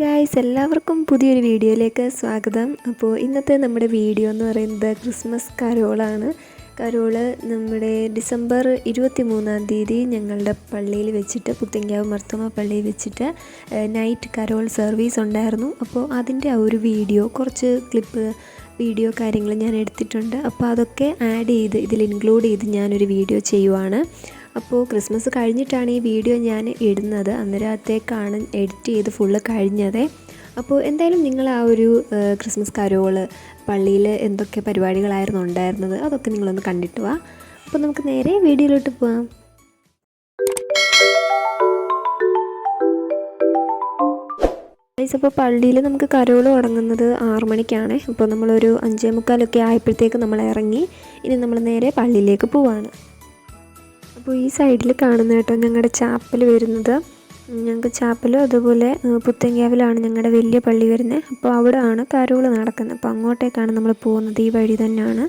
Guys, എല്ലാവർക്കും പുതിയൊരു വീഡിയോയിലേക്ക് സ്വാഗതം. അപ്പോൾ ഇന്നത്തെ നമ്മുടെ വീഡിയോ എന്ന് പറയുന്നത് ക്രിസ്മസ് കരോളാണ്. കരോള് നമ്മുടെ ഡിസംബർ 23-ാം തീയതി ഞങ്ങളുടെ പള്ളിയിൽ വെച്ചിട്ട്, പുത്തങ്കാവ് മർത്തോമ പള്ളിയിൽ വെച്ചിട്ട് നൈറ്റ് കരോൾ സർവീസ് ഉണ്ടായിരുന്നു. അപ്പോൾ അതിൻ്റെ ആ ഒരു വീഡിയോ, കുറച്ച് ക്ലിപ്പ് വീഡിയോ കാര്യങ്ങൾ ഞാൻ എടുത്തിട്ടുണ്ട്. അപ്പോൾ അതൊക്കെ ആഡ് ചെയ്ത് ഇതിൽ ഇൻക്ലൂഡ് ചെയ്ത് ഞാനൊരു വീഡിയോ ചെയ്യുവാണ്. അപ്പോൾ ക്രിസ്മസ് കഴിഞ്ഞിട്ടാണ് ഈ വീഡിയോ ഞാൻ ഇടുന്നത്. അന്നേരത്തേക്കാണ് എഡിറ്റ് ചെയ്ത് ഫുള്ള് കഴിഞ്ഞത്. അപ്പോൾ എന്തായാലും നിങ്ങൾ ആ ഒരു ക്രിസ്മസ് കരോള് പള്ളിയിൽ എന്തൊക്കെ പരിപാടികളായിരുന്നു ഉണ്ടായിരുന്നത് അതൊക്കെ നിങ്ങളൊന്ന് കണ്ടിട്ട് വാ. അപ്പോൾ നമുക്ക് നേരെ വീഡിയോയിലോട്ട് പോകാം. അപ്പോൾ പള്ളിയിൽ നമുക്ക് കരോള് തുടങ്ങുന്നത് 6 മണിക്കാണ്. അപ്പോൾ നമ്മളൊരു 5:45 ആയപ്പോഴത്തേക്ക് നമ്മൾ ഇറങ്ങി. ഇനി നമ്മൾ നേരെ പള്ളിയിലേക്ക് പോവാണ്. അപ്പോൾ ഈ സൈഡിൽ കാണുന്ന കേട്ടോ ഞങ്ങളുടെ ചാപ്പൽ വരുന്നത്. ഞങ്ങൾക്ക് ചാപ്പലും അതുപോലെ പുത്തങ്കാവിലാണ് ഞങ്ങളുടെ വലിയ പള്ളി വരുന്നത്. അപ്പോൾ അവിടെ ആണ് കരോള് നടക്കുന്നത്. അപ്പോൾ അങ്ങോട്ടേക്കാണ് നമ്മൾ പോകുന്നത്. ഈ വഴി തന്നെയാണ്.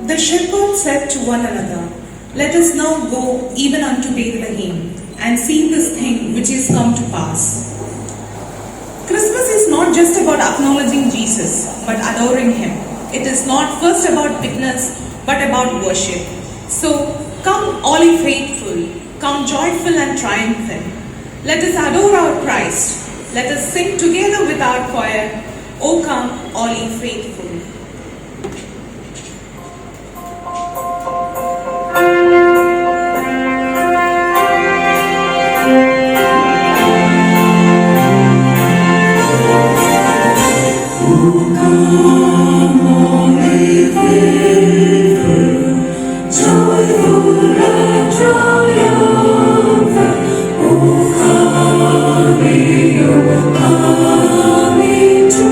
The shepherds said to one another, "Let us now go even unto Bethlehem, and see this thing which is come to pass." Christmas is not just about acknowledging Jesus, but adoring Him. It is not first about witness, but about worship. So, come all ye faithful, come joyful and triumphant. Let us adore our Christ. Let us sing together with our choir, "O come all ye faithful." Coming to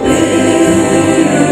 Bethlehem.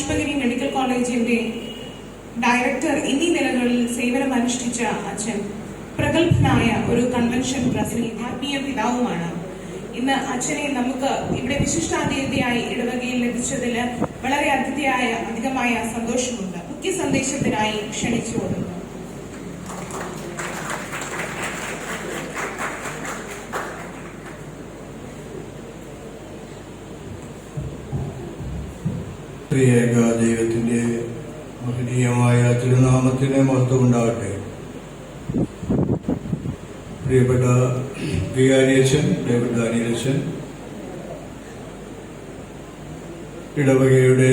Pushpagiri medical കോളേജിന്റെ director എന്നീ നിലകളിൽ സേവനമനുഷ്ഠിച്ച അച്ഛൻ പ്രഗത്ഭനായ ഒരു convention president ആത്മീയ പിതാവുമാണ്. ഇന്ന് അച്ഛനെ നമുക്ക് ഇവിടെ വിശിഷ്ടാതിഥിയായി ഇടവകയിൽ ലഭിച്ചതിൽ വളരെ അധികമായ സന്തോഷമുണ്ട്. മുഖ്യ സന്ദേശത്തിനായി ക്ഷണിച്ചു കൊടുക്കുന്നു. ത്രിയേക ദൈവത്തിന്റെ മഹനീയമായ തിരുനാമത്തിന് മഹത്വം ഉണ്ടാകട്ടെ. പ്രിയപ്പെട്ട വികാരിയച്ഛൻ, പ്രിയപ്പെട്ട ദാനിയേലച്ഛൻ, ഇടവകയുടെ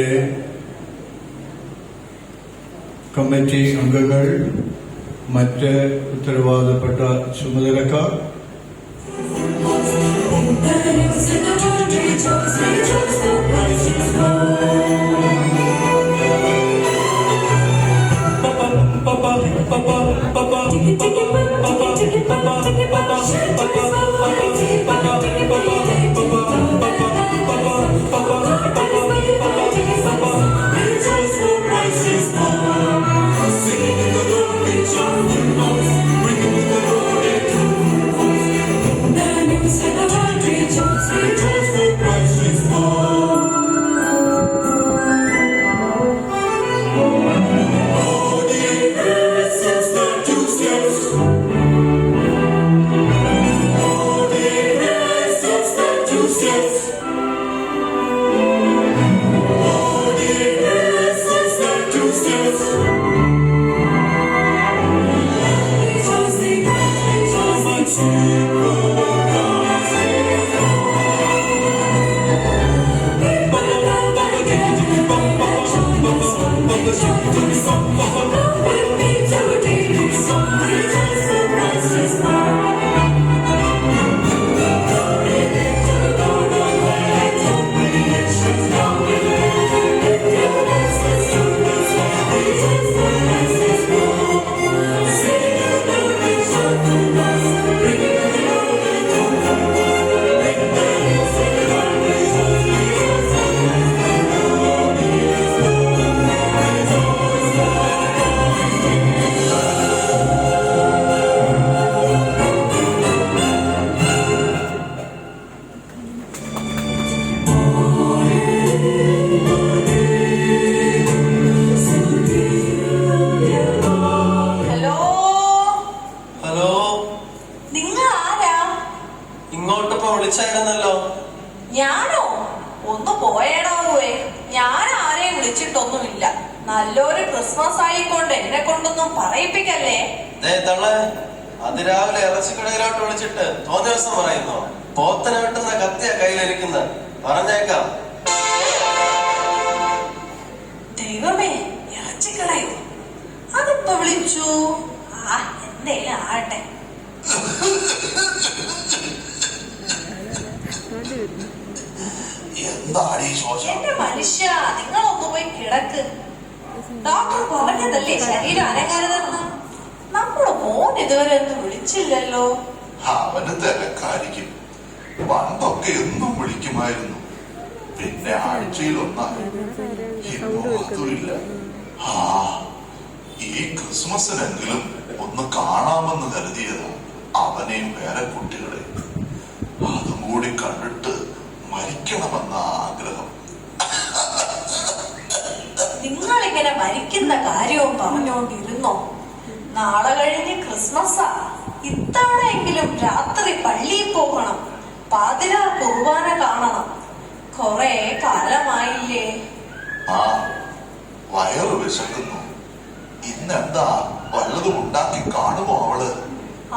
കമ്മിറ്റി അംഗങ്ങൾ, മറ്റ് ഉത്തരവാദപ്പെട്ട ചുമതലക്കാർ, വിളിച്ചായിരുന്നല്ലോ. ഞാനോ? ഒന്ന് പോയേടാവേ. ഞാൻ ആരെയും വിളിച്ചിട്ടൊന്നുമില്ല. നല്ലൊരു ക്രിസ്മസ് ആയിക്കൊണ്ട് എന്നെ കൊണ്ടൊന്നും പറയിപ്പിക്കല്ലേ. അതിരാവിലെ ഇറച്ചിക്കടയിലോട്ട് വിളിച്ചിട്ട് തോന്നിയ ദിവസം പറയുന്നോ? പോത്തനെ വെട്ടുന്ന കത്തിയ കയ്യിലിരിക്കുന്ന പറഞ്ഞേക്കാം. ദൈവമേ, ഇറച്ചിക്കടയോ? അതിപ്പോ വിളിച്ചു. എന്തേലും ആട്ടെ. എന്റെ മനുഷ്യ, നിങ്ങളൊന്നു പോയി കിടക്ക്. ഡോക്ടർ പറഞ്ഞതല്ലേ ശരീരം അനങ്ങരുതെന്ന്. നമ്മുടെ മോൻ ഇതുവരെ ഒന്നും വിളിച്ചില്ലല്ലോ. അവന് തിരക്കായിരിക്കും. പണ്ടൊക്കെ എന്നും വിളിക്കുമായിരുന്നു. പിന്നെ ആഴ്ചയിലൊന്നായി. ഇപ്പോ അതുമില്ല. ഈ ക്രിസ്മസിനെങ്കിലും ഒന്ന് കാണാമെന്ന് കരുതിയതാ അവനെയും വേറെ കുട്ടികളെ. അതും കൂടി കണ്ടിട്ട് മരിക്കണമെന്ന ആഗ്രഹം. നിങ്ങളിങ്ങനെ മരിക്കുന്ന കാര്യവും പറഞ്ഞോണ്ടിരുന്നോ? നാളെ കഴിഞ്ഞ് ക്രിസ്മസാ. ഇത്തവണയെങ്കിലും രാത്രി പള്ളിയിൽ പോകണം. പാതിരാ കുർബാന കാണണം. കൊറേ കാലമായില്ലേ. വയറ് വിശക്കുന്നു. ഇന്നെന്താ വല്ലതും ഉണ്ടാക്കി കാണുമോ അവള്?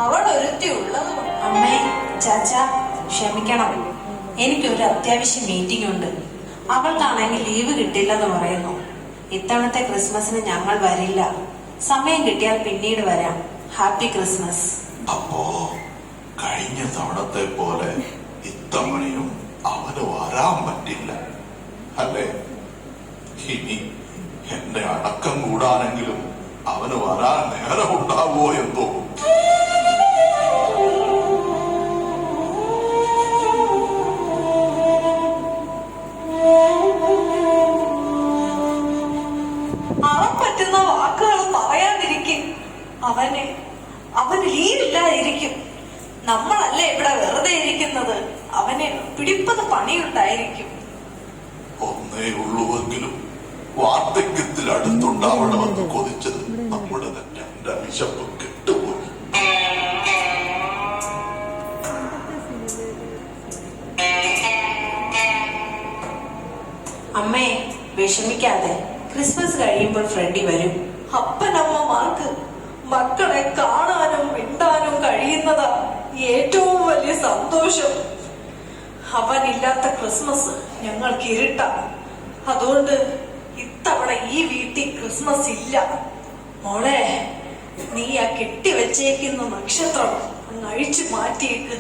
അവളൊരുത്തി ഉള്ളത്. അമ്മേ, ചാച്ചാ, ക്ഷമിക്കണം. എനിക്കൊരു അത്യാവശ്യ മീറ്റിംഗ് ഉണ്ട്. അവൾക്കാണെങ്കിൽ ലീവ് കിട്ടില്ലെന്ന് പറയുന്നു. ഇത്തവണത്തെ ക്രിസ്മസിന് ഞങ്ങൾ വരില്ല. സമയം കിട്ടിയാൽ പിന്നീട് വരാം. Happy Christmas. അപ്പോ കഴിഞ്ഞ തവണത്തെ പോലെ ഇത്തവണയും അവന് വരാൻ പറ്റില്ല അല്ലേ? ഇനി എന്റെ അടക്കം കൂടാനെങ്കിലും അവന് വരാൻ നേരമുണ്ടാവോ എന്തോ. അവൻ പറ്റുന്ന വാക്കുകൾ പറയാതിരിക്കും. അവന് ലീവില്ലാതിരിക്കും. നമ്മളല്ലേ ഇവിടെ വെറുതെ ഇരിക്കുന്നത്. അവന് പിടിപ്പത് പണിയുണ്ടായിരിക്കും. ഒന്നേ ഉള്ളുവെങ്കിലും വാർദ്ധക്യത്തിൽ അടുത്തുണ്ടാവണമെന്ന് കൊതിച്ചത് നമ്മുടെ തന്നെ എന്റെ വിശപ്പ് കെട്ടുപോയി. അമ്മേ, വിഷമിക്കാതെ. ക്രിസ്മസ് കഴിയുമ്പോൾ ഫ്രണ്ടി വരും. അപ്പനമ്മമാർക്ക് മക്കളെ കാണാനും മിണ്ടാനും കഴിയുന്നതാ ഏറ്റവും വലിയ സന്തോഷം. അവനില്ലാത്ത ക്രിസ്മസ് ഞങ്ങൾക്ക് ഇരുട്ടാ. അതുകൊണ്ട് ഇത്തവണ ഈ വീട്ടിൽ ക്രിസ്മസ് ഇല്ല. മോളെ, നീ ആ കെട്ടിവെച്ചേക്കുന്ന നക്ഷത്രം അങ്ങ് അഴിച്ചു മാറ്റിയേക്ക്.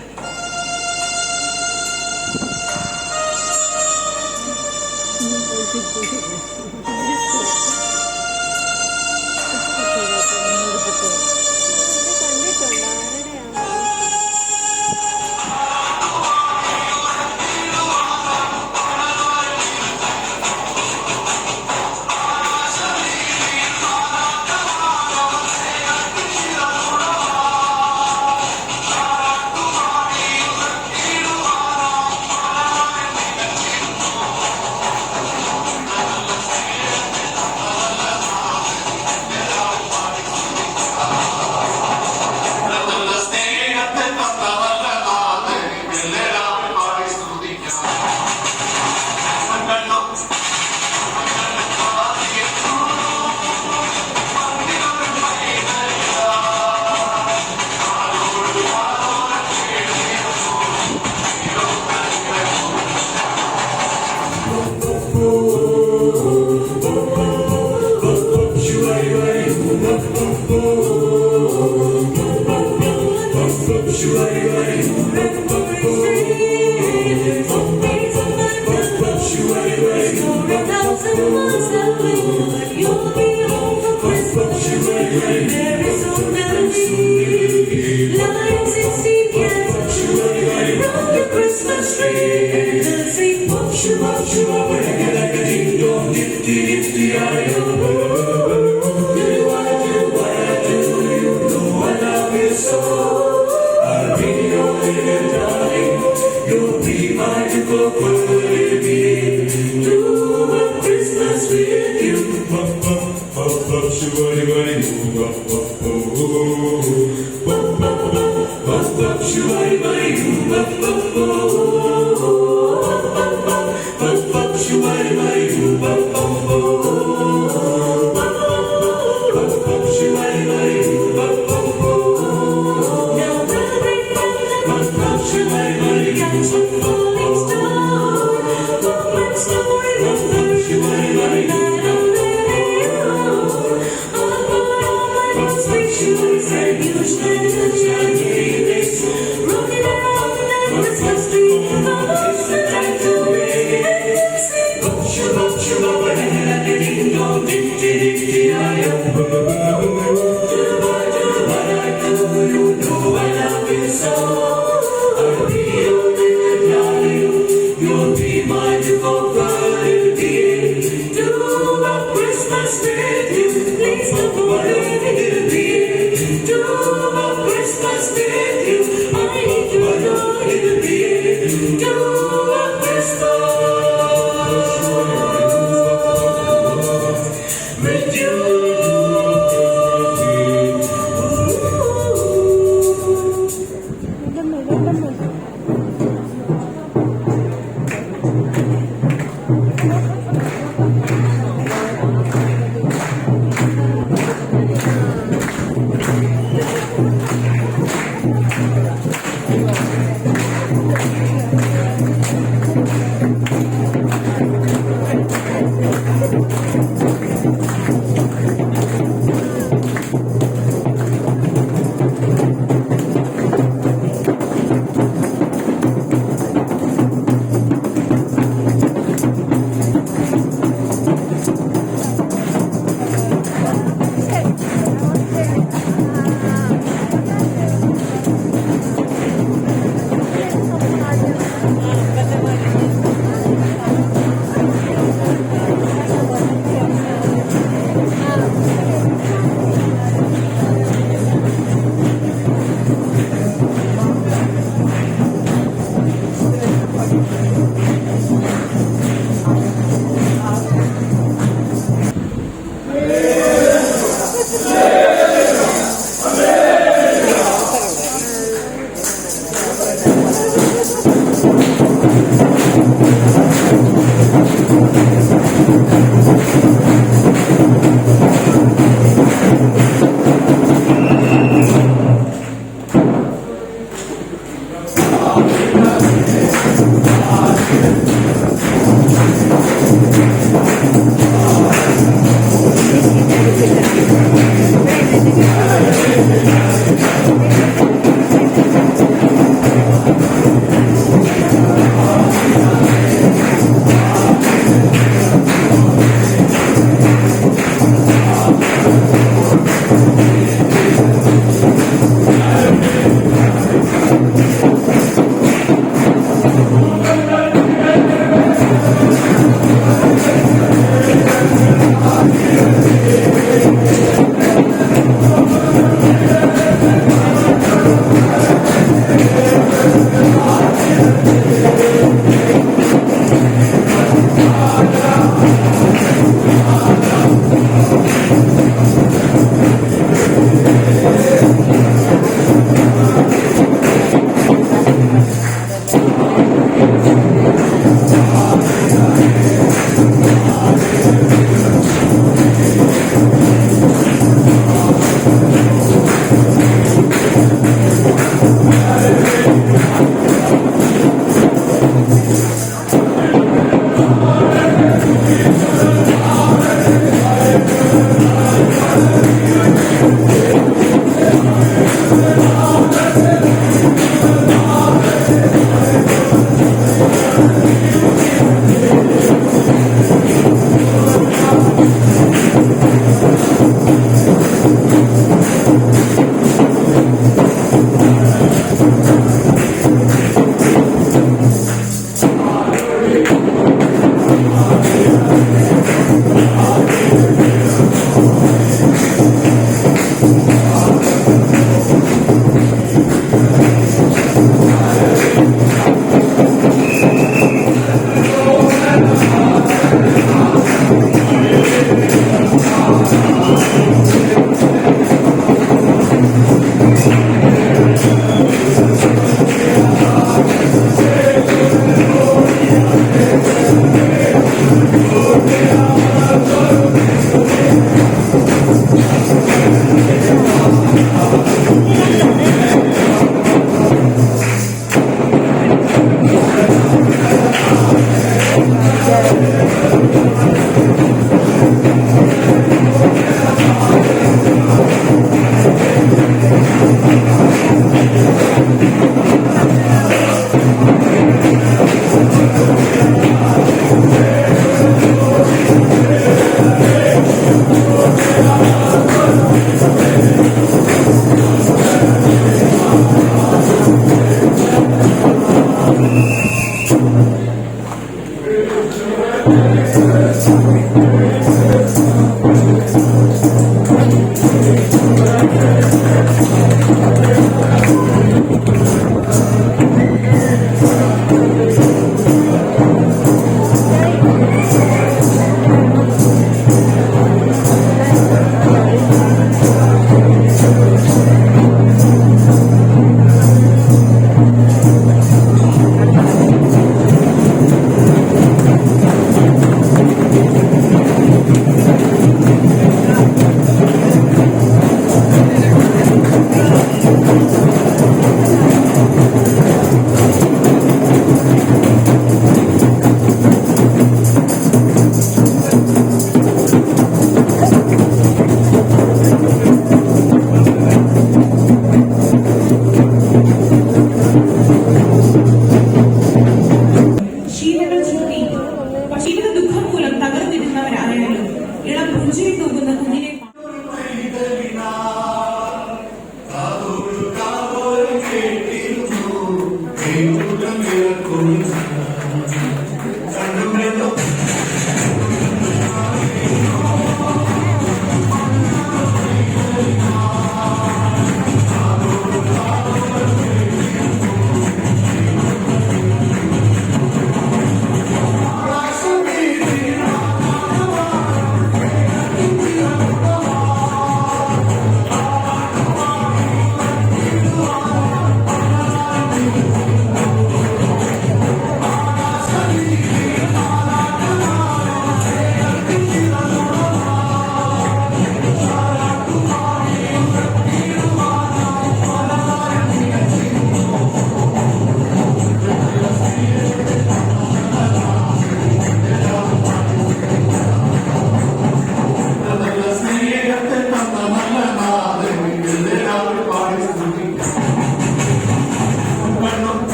പുഞ്ചിരി തൂകുന്ന കുഞ്ഞിനെ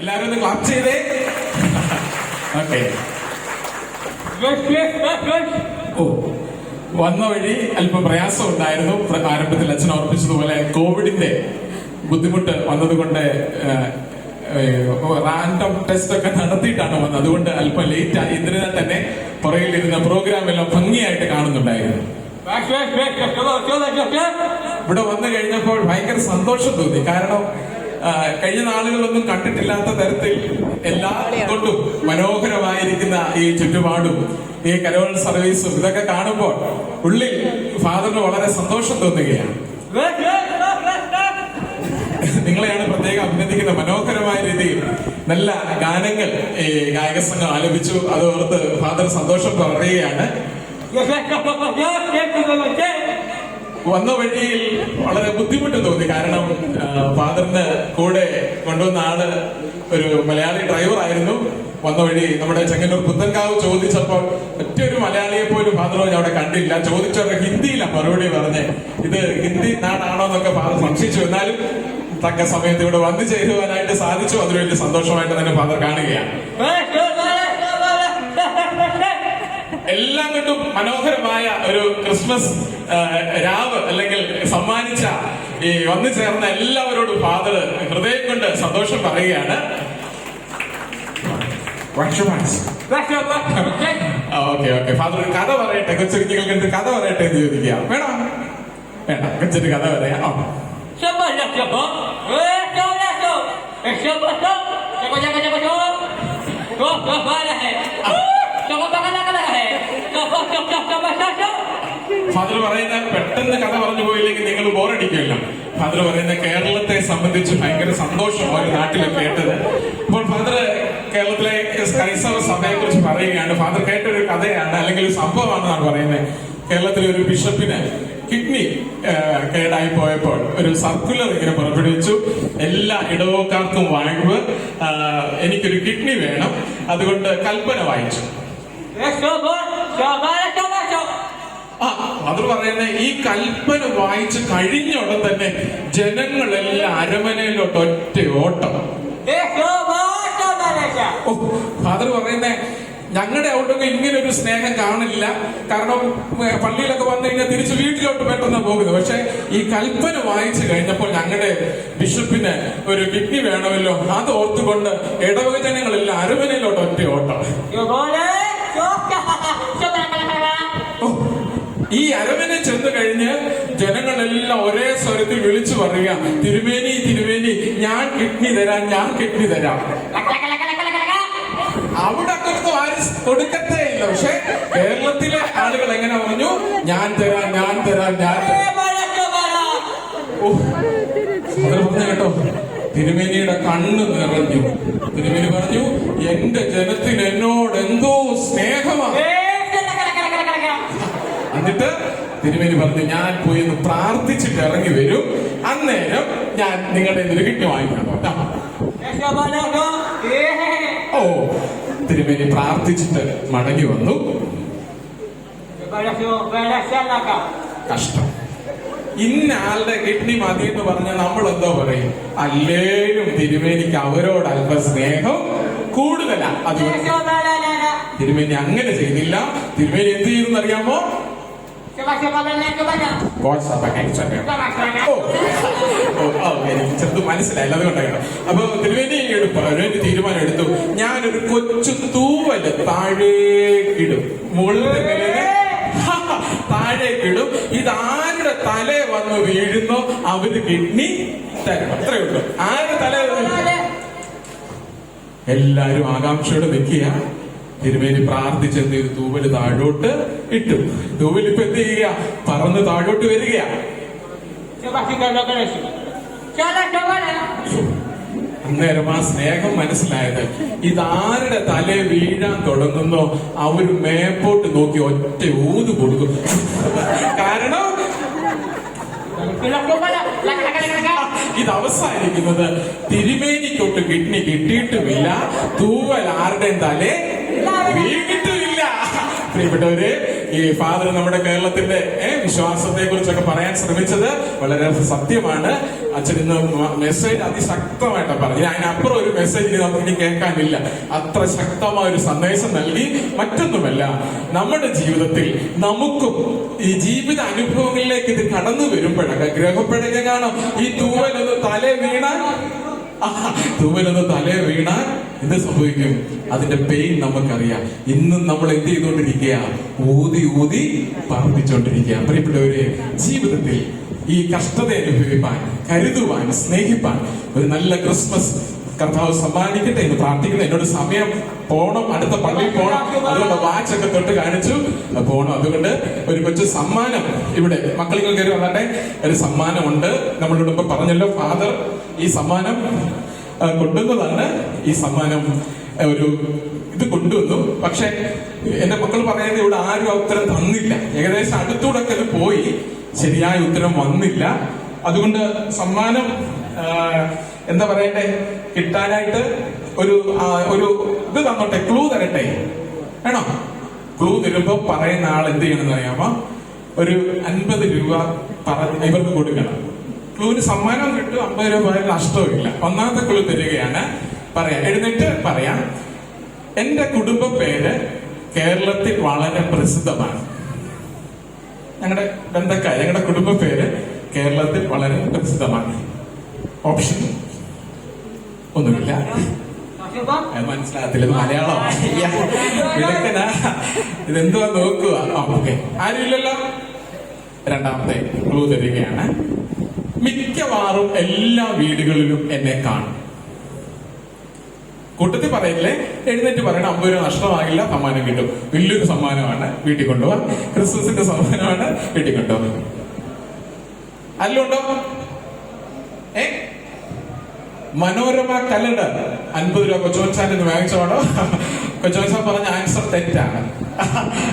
എല്ലാരും ഒന്ന് ക്ലാപ്പ് ചെയ്തേ. ഓക്കെ. ഓ, വന്ന വഴി അല്പം പ്രയാസം ഉണ്ടായിരുന്നു. ആരംഭത്തിൽ അച്ഛൻ ഓർപ്പിച്ചതുപോലെ കോവിഡിന്റെ ബുദ്ധിമുട്ട് വന്നതുകൊണ്ട് റാൻഡം ടെസ്റ്റ് ഒക്കെ നടത്തിയിട്ടാണ് വന്നത്. അതുകൊണ്ട് അല്പം ലേറ്റ് ആയി. ഇതിനാൽ തന്നെ പുറകിലിരുന്ന പ്രോഗ്രാം എല്ലാം ഭംഗിയായിട്ട് കാണുന്നുണ്ടായിരുന്നു. ഇവിടെ വന്നു കഴിഞ്ഞപ്പോൾ ഭയങ്കര സന്തോഷം തോന്നി. കാരണം കഴിഞ്ഞ നാളുകളൊന്നും കണ്ടിട്ടില്ലാത്ത തരത്തിൽ എല്ലാ കൊണ്ടും മനോഹരമായിരിക്കുന്ന ഈ ചുറ്റുപാടും ഈ കരോൾ സർവീസും ഇതൊക്കെ കാണുമ്പോൾ ഉള്ളിൽ ഫാദറിന് വളരെ സന്തോഷം തോന്നുകയാണ്. നിങ്ങളെയാണ് പ്രത്യേകം അഭിനന്ദിക്കുന്ന. മനോഹരമായ രീതിയിൽ നല്ല ഗാനങ്ങൾ ഈ ഗായക സംഘം ആലപിച്ചു. അത് ഓർത്ത് ഫാദർ സന്തോഷം പറയുകയാണ്. വന്ന വഴിയിൽ വളരെ ബുദ്ധിമുട്ട് തോന്നി. കാരണം ഫാദറിന് കൂടെ കൊണ്ടുവന്ന ആള് ഒരു മലയാളി ഡ്രൈവർ ആയിരുന്നു. വന്ന വഴി നമ്മുടെ ചെങ്ങന്നൂർ പുത്തൻകാവ് ചോദിച്ചപ്പോൾ ഒറ്റൊരു മലയാളിയെ പോലും ഫാദർ അവിടെ കണ്ടില്ല. ചോദിച്ചവരുടെ ഹിന്ദിയിലാണ് മറുപടി പറഞ്ഞ്. ഇത് ഹിന്ദി നാടാണോ എന്നൊക്കെ ഫാദർ സംശയിച്ചു. എന്നാലും തക്ക സമയത്ത് ഇവിടെ വന്നു ചേരുവാനായിട്ട് സാധിച്ചു. അതിന് വലിയ സന്തോഷമായിട്ട് തന്നെ ഫാദർ കാണുകയാണ്. എല്ലാം കൊണ്ടും മനോഹരമായ ഒരു ക്രിസ്മസ് രാവ് അല്ലെങ്കിൽ സമ്മാനിച്ച ഈ വന്നു ചേർന്ന എല്ലാവരോടും ഫാദർ ഹൃദയം കൊണ്ട് സന്തോഷം പറയുകയാണ്. ഓക്കെ ഓക്കെ ഫാദർ ഒരു കഥ പറയട്ടെ. കൊച്ചുകുഞ്ഞുങ്ങൾക്ക് എന്ത് കഥ പറയട്ടെ എന്ന് ചോദിക്കുക. വേണം വേണ്ട, കൊച്ചൊരു കഥ പറയാം. ഫാദർ പറയുന്ന പെട്ടെന്ന് കഥ പറഞ്ഞു പോയില്ലെങ്കിൽ നിങ്ങൾ ബോറടിക്കില്ല. ഫാദർ പറയുന്ന കേരളത്തെ സംബന്ധിച്ച് ഭയങ്കര സന്തോഷം ഒരു നാട്ടിലെ കേട്ടത്. ഇപ്പോൾ ഫാദർ കേരളത്തിലെ ക്രൈസ്തവ സഭയെ കുറിച്ച് പറയുകയാണ്. ഫാദർ കേട്ടൊരു കഥയാണ് അല്ലെങ്കിൽ ഒരു സംഭവമാണെന്നാണ് പറയുന്നത്. കേരളത്തിലെ ഒരു ബിഷപ്പിന് കിഡ്നി കേടായി പോയപ്പോൾ ഒരു സർക്കുലർ ഇങ്ങനെ പുറപ്പെടുവിച്ചു. എല്ലാ ഇടവക്കാർക്കും വാങ്ങുക, എനിക്കൊരു കിഡ്നി വേണം, അതുകൊണ്ട് കൽപ്പന വായിച്ചു. ഫാദർ പറയുന്ന ഈ കൽപ്പന വായിച്ച് കഴിഞ്ഞ ഉടൻ തന്നെ ജനങ്ങളെല്ലാം അരമനയിലോട്ട് ഒറ്റ ഓട്ടം. ഫാദർ പറയുന്നേ ഞങ്ങളുടെ അവിടൊക്കെ ഇങ്ങനെ ഒരു സ്നേഹം കാണില്ല. കാരണം പള്ളിയിലൊക്കെ വന്നു കഴിഞ്ഞാൽ തിരിച്ച് വീട്ടിലോട്ട് പെട്ടെന്ന് പോകുന്നത്. പക്ഷെ ഈ കൽപ്പന വായിച്ചു കഴിഞ്ഞപ്പോൾ ഞങ്ങളുടെ ബിഷപ്പിന് ഒരു കിഡ്നി വേണമല്ലോ, അത് ഓർത്തുകൊണ്ട് ഇടവക ജനങ്ങളെല്ലാം അരമനയിലോട്ട് ഒറ്റ ഓട്ടം. ഈ അരമന ചെന്ന് കഴിഞ്ഞ് ജനങ്ങളെല്ലാം ഒരേ സ്വരത്തിൽ വിളിച്ചു പറയുക, തിരുമേനി തിരുമേനി, ഞാൻ കിഡ്നി തരാം, ഞാൻ കിഡ്നി തരാം. അവിടെ ഒന്നും ആരും കൊടുക്കത്തേ ഇല്ല. പക്ഷെ കേരളത്തിലെ ആളുകൾ എങ്ങനെ പറഞ്ഞു, ഞാൻ തരാം, ഞാൻ തരാം, ഞാൻ തരാം. പറഞ്ഞു കേട്ടോ, തിരുമേനിയുടെ കണ്ണ് നിറഞ്ഞു. തിരുമേനി പറഞ്ഞു, എന്റെ ജനത്തിന് എന്നോട് എന്തോ സ്നേഹമാണ്. എന്നിട്ട് തിരുമേനി പറഞ്ഞു, ഞാൻ പോയി ഒന്ന് പ്രാർത്ഥിച്ചിട്ട് ഇറങ്ങി വരും, അന്നേരം ഞാൻ നിങ്ങളുടെ ഇതിൽ കിട്ടി വാങ്ങിക്കണം. ഓ, തിരുമേനി പ്രാർത്ഥിച്ചിട്ട് മടങ്ങി വന്നു. കഷ്ടം. ഇന്ന ആളുടെ കിഡ്നി മതി എന്ന് പറഞ്ഞാൽ നമ്മൾ എന്തോ പറയും, അല്ലേലും തിരുമേനിക്ക് അവരോട് അല്പ സ്നേഹം കൂടുതലാ. അതുകൊണ്ട് തിരുമേനി അങ്ങനെ ചെയ്തില്ല. തിരുമേനി എന്ത് ചെയ്തെന്ന് അറിയാമോ? എനിക്ക് ചെറുത് മനസ്സിലായില്ല, അതുകൊണ്ടാണ്. അപ്പൊ തിരുവേനി ഒരു തീരുമാനം എടുത്തു, ഞാനൊരു കൊച്ചു തൂവല് താഴേക്കിടും, മുകളിൽ താഴേക്കിടും. ഇതാരുടെ തല വന്ന് വീഴുന്നോ അവര് കിഡ്നി തരണം. അത്രയേ ഉള്ളൂ. ആരുടെ തല എല്ലാരും ആകാംക്ഷയോടെ വെക്കുക. തിരുമേനി പ്രാർത്ഥിച്ചെന്ത് ചെയ്തു? തൂവല് താഴോട്ട് ഇട്ടു. തൂവലിപ്പ് എന്ത് ചെയ്യുക? പറന്ന് താഴോട്ട് വരിക. അന്നേരം ആ സ്നേഹം മനസ്സിലായത്, ഇതാരുടെ തല വീഴാൻ തുടങ്ങുന്നോ അവര് മേപ്പോട്ട് നോക്കി ഒറ്റ ഊത് കൊടുക്കും. കാരണം ഇത് അവസാനിക്കുന്നത് തിരുമേനിക്കൊട്ട് കിഡ്നി കിട്ടിയിട്ടുമില്ല, തൂവൽ ആരുടെയും തലേ വീണിട്ടുമില്ല. പ്രിയപ്പെട്ടവര്, ഈ ഫാദർ നമ്മുടെ കേരളത്തിന്റെ വിശ്വാസത്തെ കുറിച്ചൊക്കെ പറയാൻ ശ്രമിച്ചത് വളരെ സത്യമാണ്. അച്ഛൻ ഇന്ന് മെസ്സേജ് അതിശക്തമായിട്ട് പറഞ്ഞു. അതിനപ്പുറം ഒരു മെസ്സേജ് നമുക്ക് കേൾക്കാനില്ല. അത്ര ശക്തമായ ഒരു സന്ദേശം നൽകി. മറ്റൊന്നുമല്ല, നമ്മുടെ ജീവിതത്തിൽ നമുക്കും ഈ ജീവിത അനുഭവങ്ങളിലേക്ക് ഇത് കടന്നു വരുമ്പോഴൊക്കെ ഗ്രഹപ്പെടുക കാണാം. ഈ തൂവലൊന്ന് തലേ വീണാൽ എന്ത് സംഭവിക്കും? അതിന്റെ പെയിൻ നമുക്കറിയാം. ഇന്നും നമ്മൾ എന്ത് ചെയ്തുകൊണ്ടിരിക്കുക? ഊതി ഊതി പറപ്പിച്ചുകൊണ്ടിരിക്കുക. പ്രിയപ്പെട്ടവരെ, ജീവിതത്തിൽ ഈ കഷ്ടത അനുഭവിപ്പാൻ, കരുതുവാൻ, സ്നേഹിപ്പാൻ ഒരു നല്ല ക്രിസ്മസ് കർത്താവ് സമ്മാനിക്കട്ടെ എന്ന് പ്രാർത്ഥിക്കുന്നു. എന്നോട് സമയം പോണം, അടുത്ത പള്ളിയിൽ പോണം, അതുകൊണ്ട് വാച്ചൊക്കെ തൊട്ട് കാണിച്ചു പോണം. അതുകൊണ്ട് ഒരു കൊച്ചു സമ്മാനം ഇവിടെ മക്കൾ കയറി വന്നിട്ടെ. ഒരു സമ്മാനമുണ്ട്. നമ്മളോട് ഇപ്പൊ പറഞ്ഞല്ലോ, ഫാദർ ഈ സമ്മാനം കൊണ്ടുവന്നതാണ്. ഈ സമ്മാനം ഒരു ഇത് കൊണ്ടുവന്നു. പക്ഷെ എന്റെ മക്കൾ പറയുന്നത് ഇവിടെ ആരും ഉത്തരം തന്നില്ല. ഏകദേശം അടുത്തൂടെ ഇത് പോയി, ശരിയായ ഉത്തരം വന്നില്ല. അതുകൊണ്ട് സമ്മാനം എന്താ പറയട്ടെ, കിട്ടാനായിട്ട് ഒരു ഇത് തന്നോട്ടെ, ക്ലൂ തരട്ടെ. വേണോ? ക്ലൂ തരുമ്പോ പറയുന്ന ആൾ എന്ത് ചെയ്യണമെന്ന് അറിയാമോ? ഒരു 50 രൂപ ഇവർക്ക് കൊടുക്കണം. ക്ലൂവിന് സമ്മാനം കിട്ടും, 50 രൂപ നഷ്ടവുമില്ല. ഒന്നാമത്തെ ക്ലൂ തരികയാണ്. പറയാം, എഴുന്നേറ്റ് പറയാം. എന്റെ കുടുംബ പേര് കേരളത്തിൽ വളരെ പ്രസിദ്ധമാണ്. ഞങ്ങളുടെ ബന്ധക്കാർ, ഞങ്ങളുടെ കുടുംബ പേര് കേരളത്തിൽ വളരെ പ്രസിദ്ധമാണ്. ഓപ്ഷൻ ഒന്നുമില്ല. മനസ്സിലാകത്തില്ല, മലയാളമാണ്. ഇതെന്തുവാ നോക്കുക. ഓക്കെ, ആരുമില്ലല്ലോ. രണ്ടാമത്തെ ക്ലൂ തരികയാണ്. മിക്കവാറും എല്ലാ വീടുകളിലും എന്നെ കാണും. കൂട്ടത്തിൽ പറയില്ലേ, എഴുന്നേറ്റ് പറയണം. 50 രൂപ നഷ്ടമാകില്ല, സമ്മാനം കിട്ടും. വലിയൊരു സമ്മാനമാണ്, വീട്ടിൽ കൊണ്ടുപോകാൻ. ക്രിസ്മസിന്റെ സമ്മാനമാണ്, വീട്ടിൽ കൊണ്ടുപോകും. അല്ലുണ്ടോ? മനോരമ കലണ്ടർ 50 രൂപ കൊച്ചുവച്ചാൻ വാങ്ങിച്ചോണോ? കൊച്ചുവച്ചാൻ പറഞ്ഞ ആൻസർ തെറ്റാണ്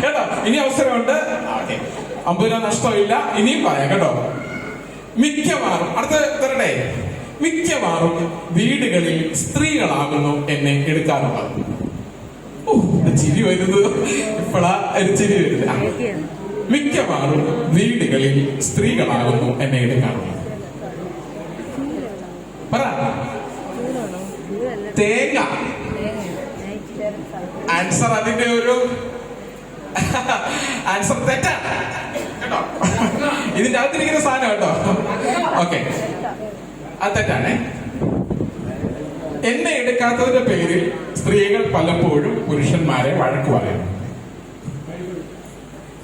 കേട്ടോ. ഇനി അവസരമുണ്ട്. 50 രൂപ നഷ്ടമില്ല, ഇനിയും പറയാം കേട്ടോ. മിക്കവാറും അടുത്ത തരട്ടെ. മിക്കവാറും വീടുകളിൽ സ്ത്രീകളാകുന്നു എന്നെ എടുക്കാറുള്ളത്. ചിരി വരുന്നത് ഇപ്പോഴാ ഒരു ചിരി വരുന്നത്. മിക്കവാറും വീടുകളിൽ സ്ത്രീകളാകുന്നു എന്നെ എടുക്കാറുള്ളത്. പറ. തേങ്ങ. ആൻസർ അതിന്റെ ഒരു ആൻസർ തെറ്റാണ് കേട്ടോ. ഇതിന്റെ അകത്തിരിക്കുന്ന സാധനം കേട്ടോ. ഓക്കെ, അത് തെറ്റാണ്. എന്നെ എടുക്കാത്തതിന്റെ പേരിൽ സ്ത്രീകൾ പലപ്പോഴും പുരുഷന്മാരെ വഴക്ക് പറയും.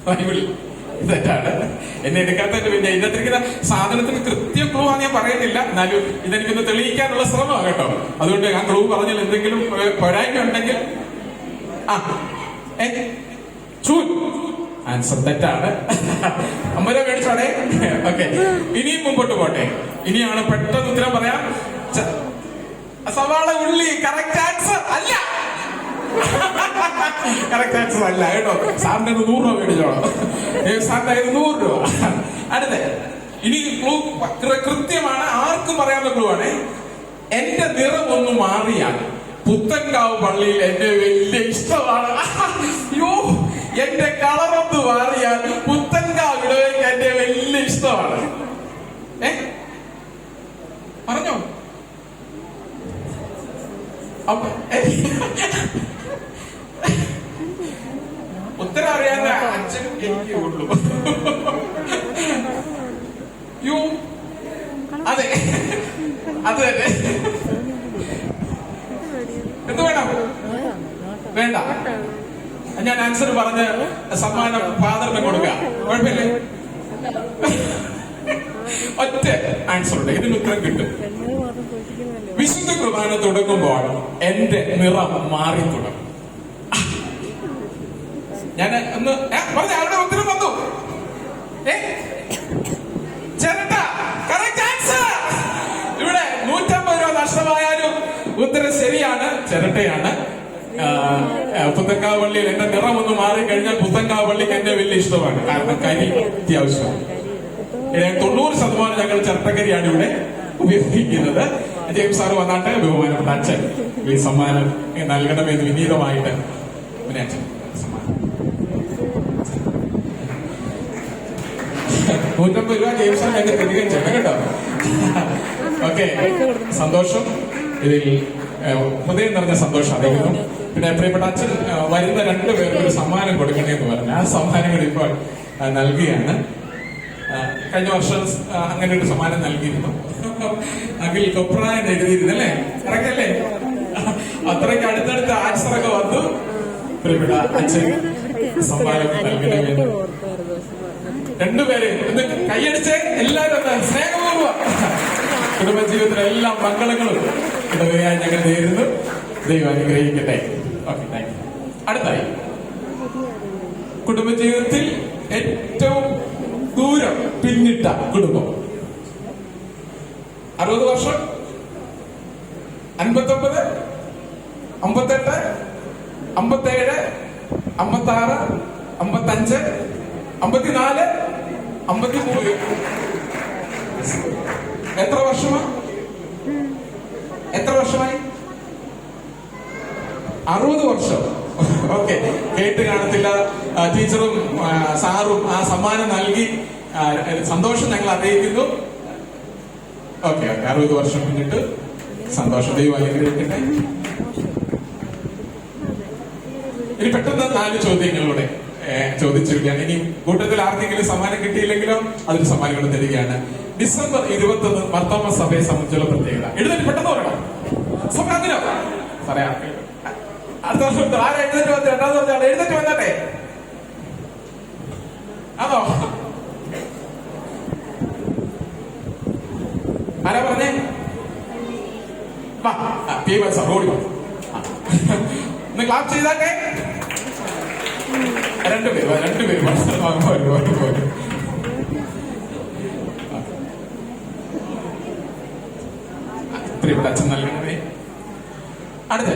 ബൈബിൾ തെറ്റാണ്. എന്നെ എടുക്കാത്തതിന്റെ പിന്നെ ഇതിനകത്തിരിക്കുന്ന സാധനത്തിന് കൃത്യ ക്ലൂ ആണെന്ന് ഞാൻ പറയുന്നില്ല, എന്നാലും ഇതെനിക്കൊന്ന് തെളിയിക്കാനുള്ള ശ്രമമാണ് കേട്ടോ. അതുകൊണ്ട് ആ ക്ലൂ പറഞ്ഞാൽ എന്തെങ്കിലും പോരായ്മ ഉണ്ടെങ്കിൽ ആൻസർ തെറ്റാണ്. 50 രൂപ മേടിച്ചോടെ. ഓക്കെ, ഇനിയും മുമ്പോട്ട് പോട്ടെ. ഇനിയാണ് പെട്ടെന്ന് ഉത്തരം പറയാം. സവാള ഉള്ളി കറക്റ്റ് ആൻസർ അല്ല. കറക്റ്റ് ആൻസർ അല്ല കേട്ടോ. സാറിന്റെ 100 രൂപ മേടിച്ചോളാം. സാറിന്റെ 100 രൂപ. അടുത്ത ഇനി ക്ലൂ കൃത്യമാണ്, ആർക്കും പറയാനുള്ള ക്ലൂ ആണ്. എന്റെ നിറം ഒന്ന് മാറിയാൽ പുത്തൻകാവ് പള്ളിയിൽ എന്റെ വലിയ ഇഷ്ടമാണ്. അയ്യോ, എന്റെ കളറൊന്ന് മാറിയാൽ പുത്തൻകാവ് ഇടവേക്ക് എന്റെ വലിയ ഇഷ്ടമാണ്. പറഞ്ഞോ. അപ്പൊ ഉത്തരം അറിയാവുന്ന അച്ഛനും എനിക്ക് ഉള്ളൂ. യോ, അതെ, അത് തന്നെ. എന്ത് വേണം? വേണ്ട, ഞാൻ ആൻസർ പറഞ്ഞ് സമ്മാനം ഫാദറിന് കൊടുക്കാം. കുഴപ്പമില്ലേ? ഒറ്റ ആൻസർ ഉണ്ട്, ഇതിന് ഉത്തരം കിട്ടും. വിശുദ്ധ കുർബാന തുടങ്ങുമ്പോൾ എന്റെ നിറം മാറി തുടങ്ങും. ഞാൻ ഒന്ന് പറഞ്ഞ ആരുടെ ഉത്തരം വന്നു? ചേട്ടാ, കറക്റ്റ് ആൻസർ. ഇവിടെ 150 രൂപ നഷ്ടമായാലും ഉത്തരം ശരിയാണ്, ചിരട്ടയാണ്. പുത്തൻകാവ് പള്ളിയിൽ എന്റെ നിറം ഒന്ന് മാറിക്കഴിഞ്ഞാൽ പുത്തൻകാവ് പള്ളിക്ക് എന്നെ വലിയ ഇഷ്ടമാണ്. കാരണം കരി അത്യാവശ്യമാണ്. 90% ഞങ്ങൾ ചിരട്ടക്കരിയാണ് ഇവിടെ ഉപയോഗിക്കുന്നത്. ജെയിംസ് സാറ് വന്നാട്ട് ബഹുമാനപ്പെട്ട അച്ഛൻ ഈ സമ്മാനം നൽകണമെന്ന് വിനീതമായിട്ട് അച്ഛൻ സമ്മാനം 150 രൂപ ജെയിംസ് സാർ ഞങ്ങൾക്ക് തിരികെ ചെയ്യണം കേട്ടോ. ഓക്കെ, സന്തോഷം. ഇതിൽ ഹൃദയം നിറഞ്ഞ സന്തോഷം അറിയിക്കുന്നു. പിന്നെ പ്രിയപ്പെട്ട അച്ഛൻ വരുന്ന 2 പേർക്ക് ഒരു സമ്മാനം കൊടുക്കണേന്ന് പറഞ്ഞു. ആ സമ്മാനങ്ങൾ ഇപ്പോൾ നൽകുകയാണ്. കഴിഞ്ഞ വർഷം അങ്ങനെ ഒരു സമ്മാനം നൽകിയിരുന്നു. അഖിൽ കൊപ്രായൻ എഴുതിയിരുന്നല്ലേ? കറക്റ്റല്ലേ? അത്രയ്ക്ക് അടുത്തടുത്ത് ആൻസറൊക്കെ വന്നു. പ്രിയപ്പെട്ട അച്ഛൻ സമ്മാനം നൽകണമെന്ന് 2 പേര് ഒന്ന് കൈയടിച്ച് എല്ലാവരും സ്നേഹപൂർവ്വം കുടുംബജീവിതത്തിലെ എല്ലാ മംഗളങ്ങളും ഇടവയായി ഞങ്ങൾ നേരുന്നു. ദൈവം അനുഗ്രഹിക്കട്ടെ. Okay, thank you. അടുത്തായി കുടുംബജീവിതത്തിൽ ഏറ്റവും ദൂരം പിന്നിട്ട കുടുംബം. 60 വർഷം, 59, 58, 57, 56, 55, 54, 53. എത്ര വർഷമായി? 60 വർഷം. ഓക്കെ, കേട്ട് കാണത്തില്ല. ടീച്ചറും സാറും ആ സമ്മാനം നൽകി സന്തോഷം ഞങ്ങൾ അറിയിക്കുന്നു. ഓക്കെ, 60 വർഷം പിന്നിട്ട് സന്തോഷം. ദൈവം അനുഗ്രഹിക്കട്ടെ. ഇനി പെട്ടെന്ന് 4 ചോദ്യങ്ങളിലൂടെ ചോദിച്ചിരിക്കുകയാണ്. ഇനി കൂട്ടത്തിൽ ആർക്കെങ്കിലും സമ്മാനം കിട്ടിയില്ലെങ്കിലോ അതൊരു സമ്മാനം കൊണ്ട് തരികയാണ്. ഡിസംബർ 21 മർത്തോമ സഭയെ സംബന്ധിച്ചുള്ള പ്രത്യേകത. എഴുന്നേറ്റ് പെട്ടെന്ന് പറയണം. സഭയോ പറയാ. അടുത്ത വർഷം ആരാ എഴുന്നേറ്റ് വന്നത്? 2ാമത് പറഞ്ഞാൽ എഴുന്നേറ്റ് വന്നാട്ടെ. അതോ ആരാ പറഞ്ഞേ? റോഡി ഒന്ന് ക്ലാപ്പ് ചെയ്താട്ടെ. 2 പേര് പ്രിയപ്പെട്ട അച്ഛൻ നൽകണമേ. അടുത്ത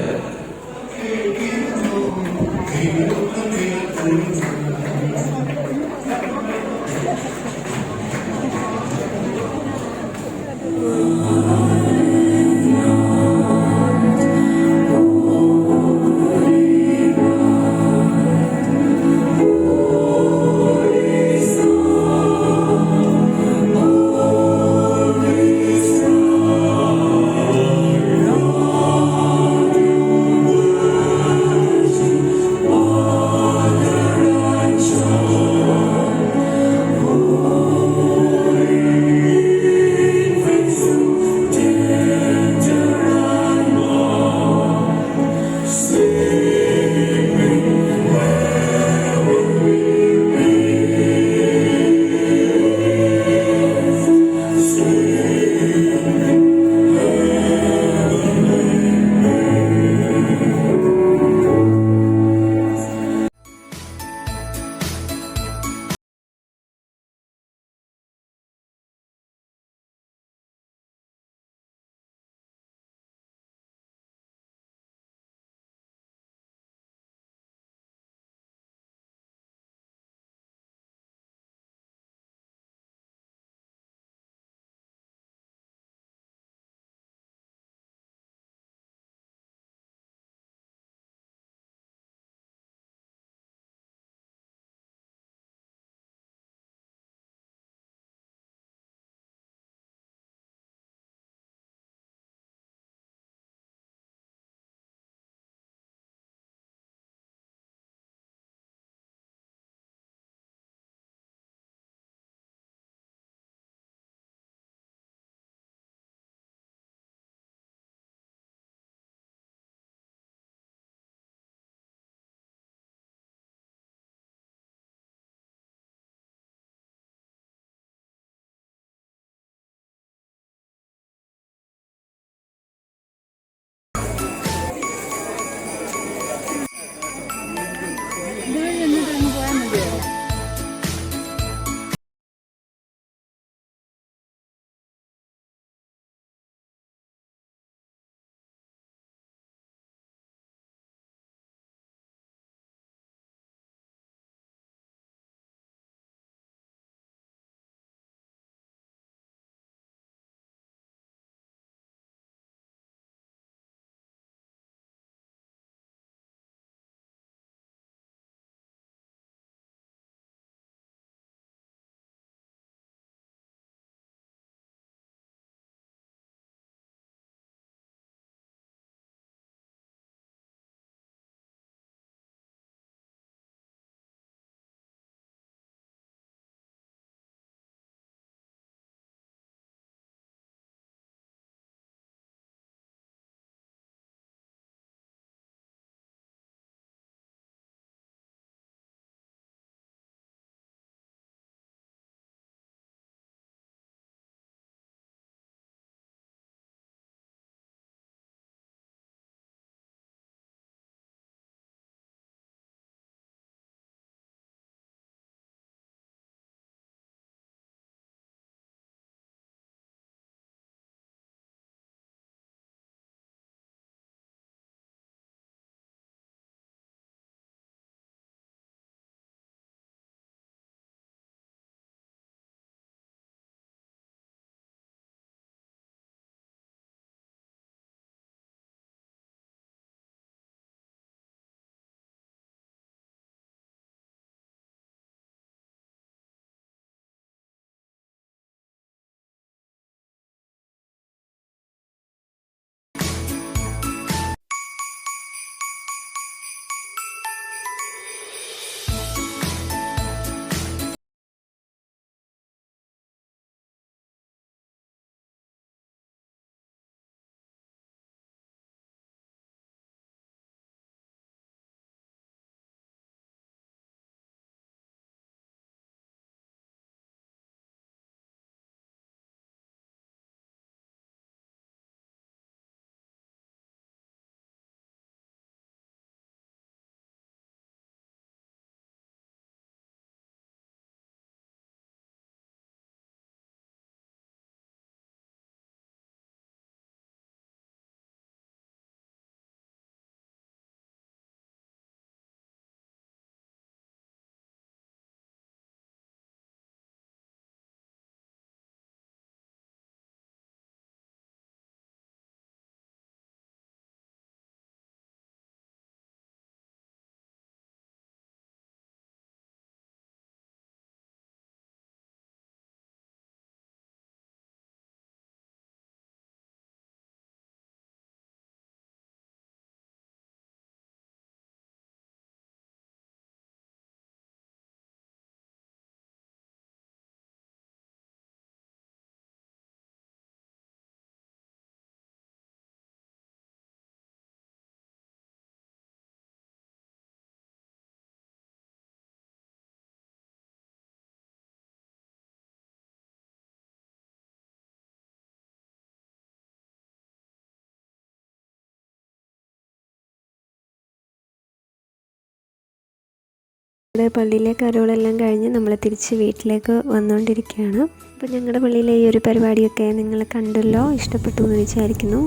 ഇവിടെ പള്ളിയിലെ കരോളെല്ലാം കഴിഞ്ഞ് നമ്മൾ തിരിച്ച് വീട്ടിലേക്ക് വന്നുകൊണ്ടിരിക്കുകയാണ്. അപ്പോൾ ഞങ്ങളുടെ പള്ളിയിലെ ഈ ഒരു പരിപാടിയൊക്കെ നിങ്ങൾ കണ്ടല്ലോ, ഇഷ്ടപ്പെട്ടു എന്ന് വിചാരിക്കുന്നു.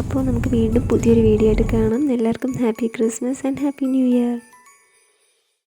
അപ്പോൾ നമുക്ക് വീണ്ടും പുതിയൊരു വീഡിയോ ആയിട്ട് കാണാം. എല്ലാവർക്കും happy Christmas and happy new year.